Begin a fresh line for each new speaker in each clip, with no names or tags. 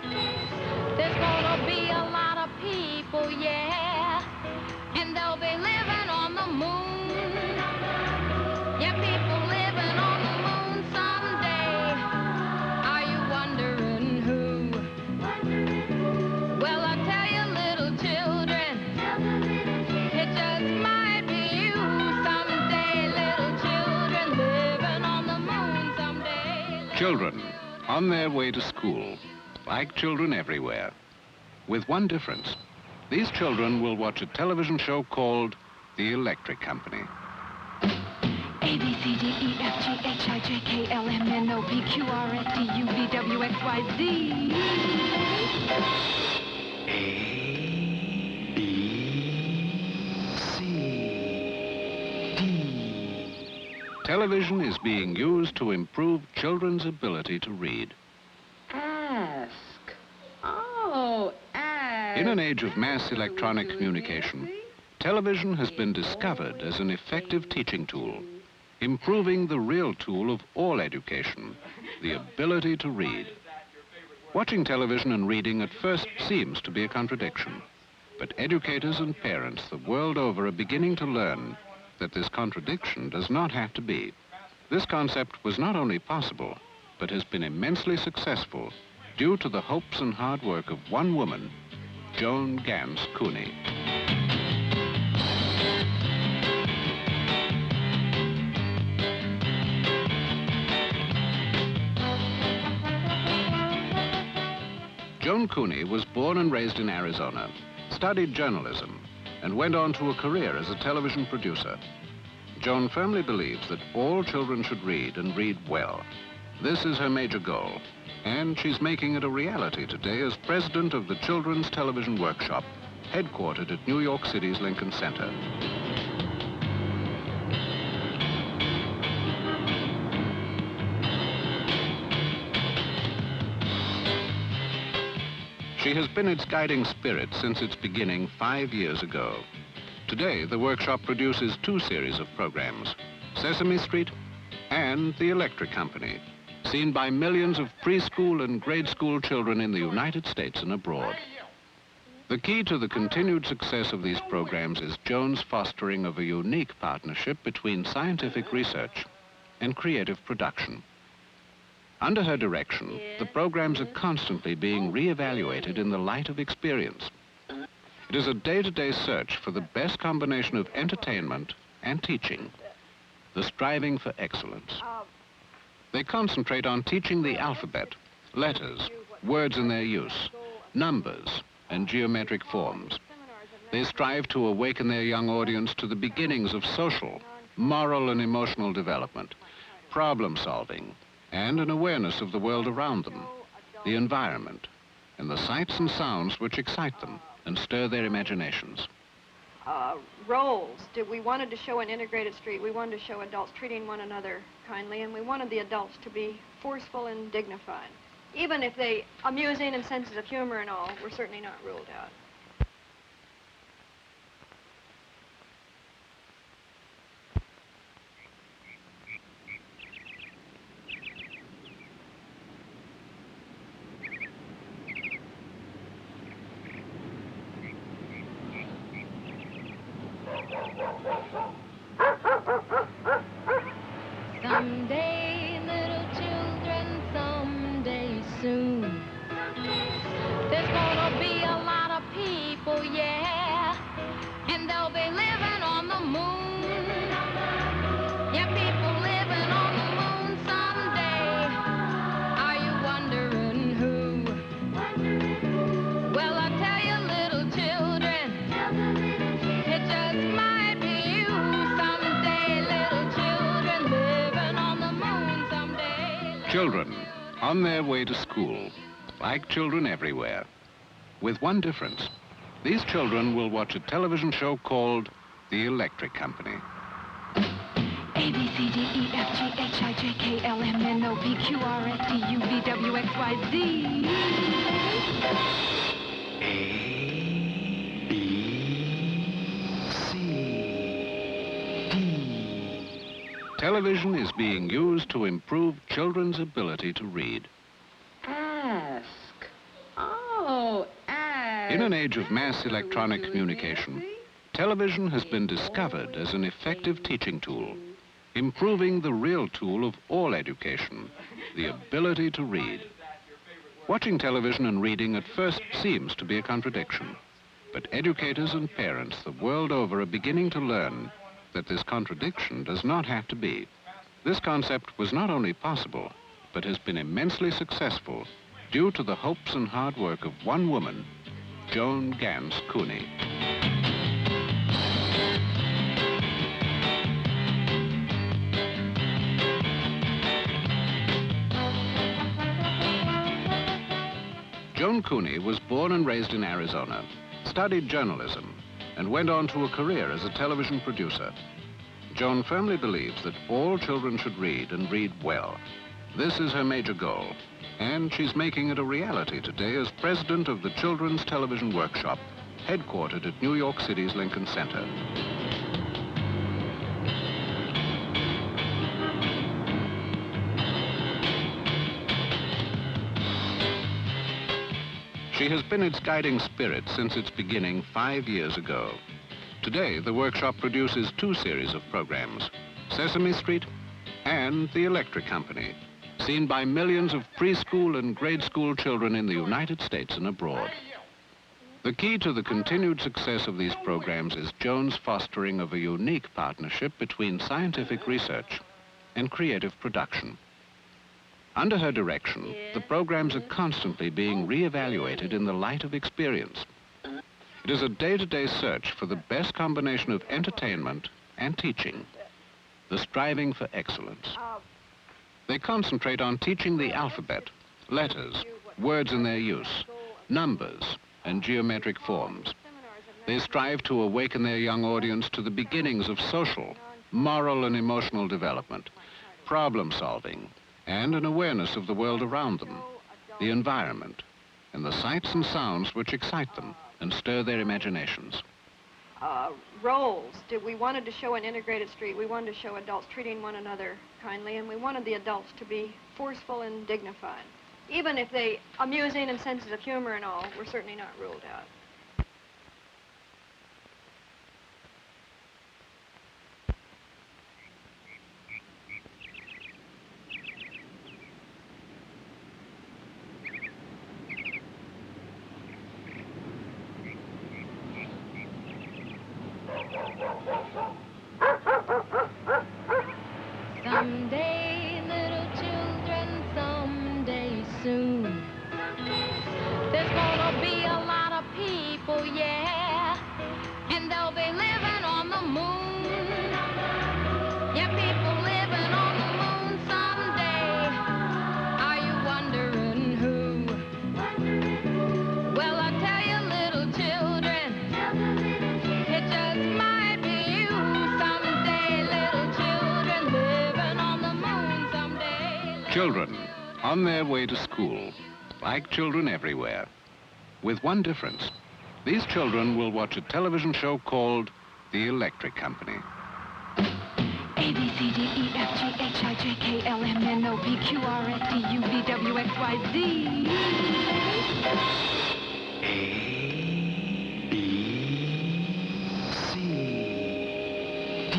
There's gonna be a lot of people, yeah, and they'll be living on the moon. Yeah, people living on the moon someday. Are you wondering who? Well, I'll tell you, little children, it just might be you someday, little children living on the moon someday.
Children on their way to school, like children everywhere, with one difference. These children will watch a television show called The Electric Company.
A, B, C, D, E, F, G, H, I, J, K, L, M, N, O, P, Q, R, S, T, U, V, W, X, Y, Z.
A, B, C, D.
Television is being used to improve children's ability to read.
Ask. Oh, ask.
In an age of mass electronic communication, television has been discovered as an effective teaching tool, improving the real tool of all education, the ability to read. Watching television and reading at first seems to be a contradiction, but educators and parents the world over are beginning to learn that this contradiction does not have to be. This concept was not only possible, but has been immensely successful due to the hopes and hard work of one woman, Joan Gans Cooney. Joan Cooney was born and raised in Arizona, studied journalism, and went on to a career as a television producer. Joan firmly believes that all children should read and read well. This is her major goal, and she's making it a reality today as president of the Children's Television Workshop, headquartered at New York City's Lincoln Center. She has been its guiding spirit since its beginning 5 years ago. Today, the workshop produces 2 series of programs, Sesame Street and The Electric Company, seen by millions of preschool and grade school children in the United States and abroad. The key to the continued success of these programs is Joan's fostering of a unique partnership between scientific research and creative production. Under her direction, the programs are constantly being re-evaluated in the light of experience. It is a day-to-day search for the best combination of entertainment and teaching, the striving for excellence. They concentrate on teaching the alphabet, letters, words in their use, numbers, and geometric forms. They strive to awaken their young audience to the beginnings of social, moral, and emotional development, problem solving, and an awareness of the world around them, the environment, and the sights and sounds which excite them and stir their imaginations.
Roles. We wanted to show an integrated street. We wanted to show adults treating one another kindly, and we wanted the adults to be forceful and dignified. Even if they amusing and senses of humor and all were certainly not ruled out.
Someday, little children, someday soon, there's gonna be a lot of people, yeah, and they'll be living on the moon. Yeah, people living on the moon someday. Are you wondering who? Well, I tell you, little children, it just might be you someday, little children living on the moon someday.
Children on their way to school, like children everywhere, with one difference. These children will watch a television show called The Electric Company.
A, B, C, D, E, F, G, H, I, J, K, L, M, N, O, P, Q, R, S, T, U, V, W, X, Y, Z.
A, B, C, D.
Television is being used to improve children's ability to read.
Ask.
In an age of mass electronic communication, television has been discovered as an effective teaching tool, improving the real tool of all education, the ability to read. Watching television and reading at first seems to be a contradiction, but educators and parents the world over are beginning to learn that this contradiction does not have to be. This concept was not only possible, but has been immensely successful due to the hopes and hard work of one woman, Joan Gans Cooney. Joan Cooney was born and raised in Arizona, studied journalism, and went on to a career as a television producer. Joan firmly believes that all children should read and read well. This is her major goal, and she's making it a reality today as president of the Children's Television Workshop, headquartered at New York City's Lincoln Center. She has been its guiding spirit since its beginning 5 years ago. Today, the workshop produces 2 series of programs, Sesame Street and The Electric Company, seen by millions of preschool and grade school children in the United States and abroad. The key to the continued success of these programs is Joan's fostering of a unique partnership between scientific research and creative production. Under her direction, the programs are constantly being re-evaluated in the light of experience. It is a day-to-day search for the best combination of entertainment and teaching, the striving for excellence. They concentrate on teaching the alphabet, letters, words in their use, numbers, and geometric forms. They strive to awaken their young audience to the beginnings of social, moral, and emotional development, problem solving, and an awareness of the world around them, the environment, and the sights and sounds which excite them and stir their imaginations.
Roles. We wanted to show an integrated street. We wanted to show adults treating one another kindly, and we wanted the adults to be forceful and dignified. Even if they amusing and senses of humor and all, were certainly not ruled out.
Someday, little children, someday soon, there's gonna be a lot of people, yeah, and they'll be living on the moon. Yeah, people living on the moon someday. Are you wondering who? Well, I tell you, little children, it just might be you someday, little children living on the moon someday.
Children on their way to school, like children everywhere, with one difference. These children will watch a television show called The Electric Company.
A, B, C, D, E, F, G, H, I, J, K, L, M, N, O, P, Q, R, S, T, U, V, W, X, Y, Z.
A, B, C, D.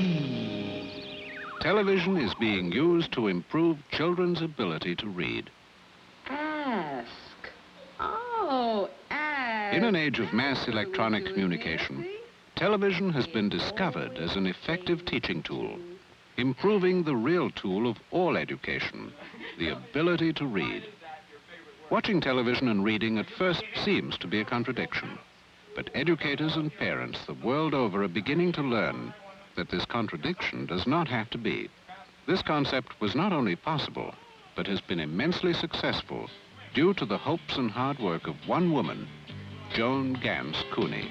Television is being used to improve children's ability to read.
Ask. Oh, ask.
In an age of mass electronic communication, television has been discovered as an effective teaching tool, improving the real tool of all education, the ability to read. Watching television and reading at first seems to be a contradiction, but educators and parents the world over are beginning to learn that this contradiction does not have to be. This concept was not only possible, but has been immensely successful due to the hopes and hard work of one woman, Joan Gans Cooney.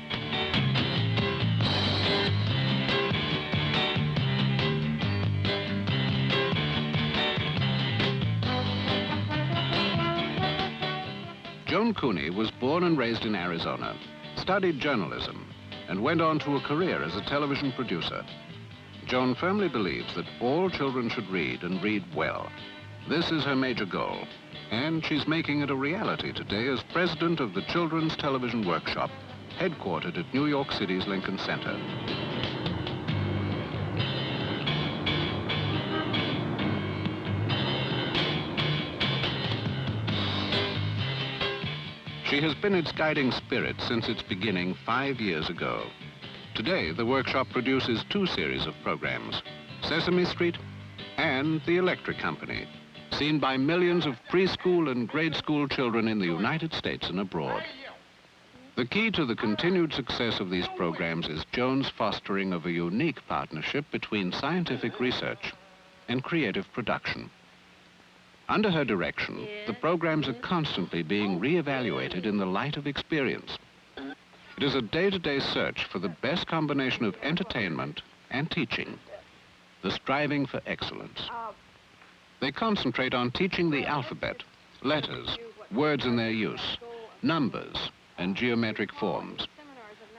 Joan Cooney was born and raised in Arizona, studied journalism, and went on to a career as a television producer. Joan firmly believes that all children should read and read well. This is her major goal, And she's making it a reality today as president of the Children's Television Workshop, headquartered at New York City's Lincoln Center. She has been its guiding spirit since its beginning 5 years ago. Today, the workshop produces 2 series of programs, Sesame Street and The Electric Company, seen by millions of preschool and grade school children in the United States and abroad. The key to the continued success of these programs is Joan's fostering of a unique partnership between scientific research and creative production. Under her direction, the programs are constantly being re-evaluated in the light of experience. It is a day-to-day search for the best combination of entertainment and teaching, the striving for excellence. They concentrate on teaching the alphabet, letters, words in their use, numbers, and geometric forms.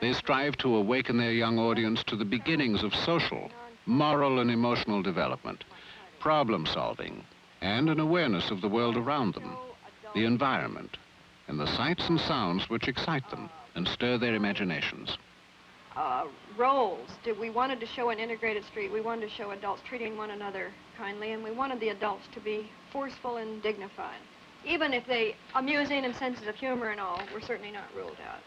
They strive to awaken their young audience to the beginnings of social, moral, and emotional development, problem solving, and an awareness of the world around them, the environment, and the sights and sounds which excite them and stir their imaginations.
Roles. We wanted to show an integrated street. We wanted to show adults treating one another kindly, and we wanted the adults to be forceful and dignified. Even if they amusing and senses of humor and all, were certainly not ruled out.